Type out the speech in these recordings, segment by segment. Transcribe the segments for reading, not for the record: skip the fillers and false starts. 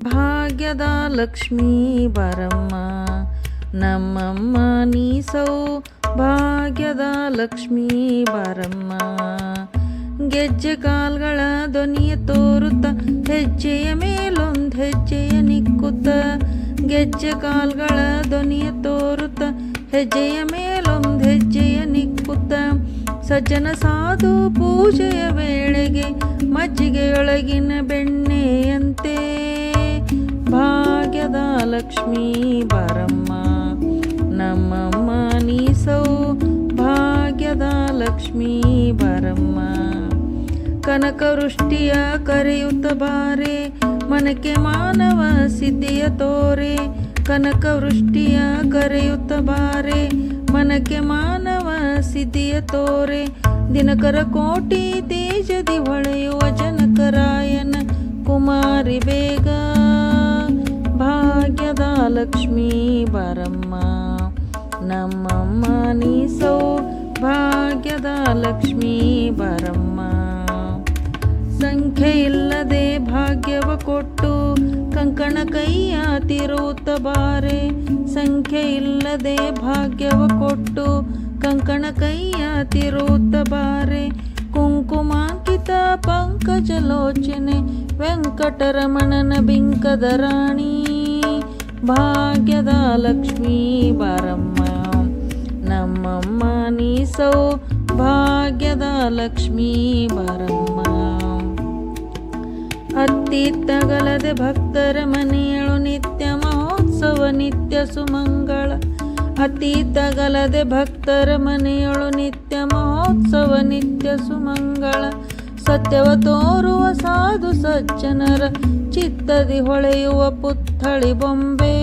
ಭಾಗ್ಯದ ಲಕ್ಷ್ಮೀ ಬರಮ್ಮ ನಮ್ಮಮ್ಮ ನೀ ಸೌಭಾಗ್ಯದ ಲಕ್ಷ್ಮೀ ಬರಮ್ಮ. ಗೆಜ್ಜೆ ಕಾಲ್ಗಳ ಧ್ವನಿಯ ತೋರುತ್ತ ಹೆಜ್ಜೆಯ ಮೇಲೊಂದು ಹೆಜ್ಜೆಯ ನಿಕ್ಕುತ್ತ. ಗೆಜ್ಜೆ ಕಾಲ್ಗಳ ಧ್ವನಿಯ ತೋರುತ್ತ ಹೆಜ್ಜೆಯ ಮೇಲೊಂದು ಹೆಜ್ಜೆಯ ನಿಕ್ಕುತ್ತ. ಸಜ್ಜನ ಸಾಧು ಪೂಜೆಯ ವೇಳೆಗೆ ಮಜ್ಜಿಗೆಯೊಳಗಿನ ಬೆಣ್ಣೆಯಂತೆ ಭಾಗ್ಯದ ಲಕ್ಷ್ಮೀ ಬರಮ್ಮ ನಮ್ಮಮ್ಮ ನೀ ಸೌಭಾಗ್ಯದ ಲಕ್ಷ್ಮೀ ಬರಮ್ಮ. ಕನಕವೃಷ್ಟಿಯ ಕರೆಯುತ್ತ ಬಾರೆ ಮನಕ್ಕೆ ಮಾನವ ಸಿದ್ಧಿಯ ತೋರೆ. ಕನಕವೃಷ್ಟಿಯ ಕರೆಯುತ್ತ ಬಾರೆ ಮನಕ್ಕೆ ಮಾನವ ಸಿದ್ಧಿಯ ತೋರೆ. ದಿನಕರ ಕೋಟಿ ತೇಜದಿ ಹೊಳೆಯುವ ಜನಕರಾಯನ ಕುಮಾರಿ ಬೇಗ ಭಾಗ್ಯದ ಲಕ್ಷ್ಮೀ ಬರಮ್ಮ ನಮ್ಮಮ್ಮ ನೀ ಸೌಭಾಗ್ಯದ ಲಕ್ಷ್ಮೀ ಬರಮ್ಮ. ಸಂಖ್ಯೆ ಇಲ್ಲದೆ ಭಾಗ್ಯವ ಕೊಟ್ಟು ಕಂಕಣ ಕೈಯ ತಿರುತ್ತ ಬಾರೆ. ಸಂಖ್ಯೆ ಇಲ್ಲದೆ ಭಾಗ್ಯವ ಕೊಟ್ಟು ಕಂಕಣ ಕೈಯ ತಿರುತ್ತ ಬಾರೆ. ಕುಂಕುಮಾಂಕಿತ ಪಂಕಜಲೋಚನೆ ವೆಂಕಟರಮಣನ ಬಿಂಕದ ರಾಣಿ ಭಾಗ್ಯದ ಲಕ್ಷ್ಮೀ ಬರಮ್ಮ ನಮ್ಮಮ್ಮ ನೀ ಸೌಭಾಗ್ಯದ ಲಕ್ಷ್ಮೀ ಬರಮ್ಮ. ಅತ್ತಿ ತಗಲದೆ ಭಕ್ತರ ಮನೆಯಳು ನಿತ್ಯ ಮಹೋತ್ಸವ ನಿತ್ಯ ಸುಮಂಗಳ. ಅತಿ ತಗಲದೆ ಭಕ್ತರ ಮನೆಯಳು ನಿತ್ಯ ಮಹೋತ್ಸವ ನಿತ್ಯ ಸುಮಂಗಳ. ಸತ್ಯವ ತೋರುವ ಸಾಧು ಸಜ್ಜನರ ಚಿತ್ತದಿ ಹೊಳೆಯುವ ಪುತ್ಥಳಿ ಬೊಂಬೆ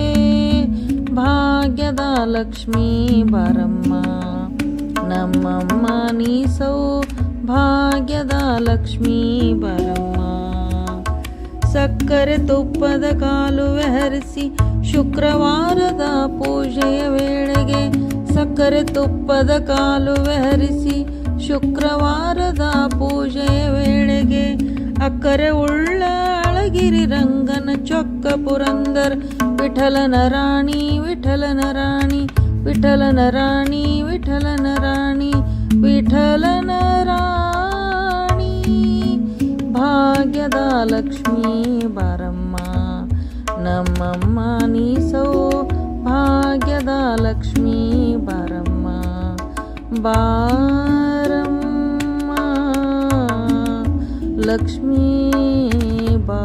ಭಾಗ್ಯದ ಲಕ್ಷ್ಮೀ ಬರಮ್ಮ ನಮ್ಮಮ್ಮ ನೀ ಸೌಭಾಗ್ಯದ ಲಕ್ಷ್ಮೀ ಬರಮ್ಮ. ಸಕ್ಕರೆ ತುಪ್ಪದ ಕಾಲುವೆ ಹರಿಸಿ ಶುಕ್ರವಾರದ ಪೂಜೆಯ ವೇಳೆಗೆ. ಸಕ್ಕರೆ ತುಪ್ಪದ ಕಾಲುವೆ ಹರಿಸಿ ಶುಕ್ರವಾರದ ಪೂಜೆಯ ವೇಳೆಗೆ. ಅಕ್ಕರೆ ಉಳ್ಳ ಅಳಗಿರಿ ರಂಗನ ಚೊಕ್ಕ ಪುರಂದರ ವಿಠಲನ ರಾಣಿ ವಿಠಲನ ರಾಣಿ ವಿಠಲನ ರಾಣಿ ವಿಠಲನ ರಾಣಿ ವಿಠಲನ ರಾಣಿ ಭಾಗ್ಯದ ಲಕ್ಷ್ಮೀ ಬರಮ್ಮ ನಮ್ಮಮ್ಮ ನೀ ಸೌಭಾಗ್ಯದ ಲಕ್ಷ್ಮೀ ಬರಮ್ಮ ಬಾರಮ್ಮ ಲಕ್ಷ್ಮೀ ಬಾ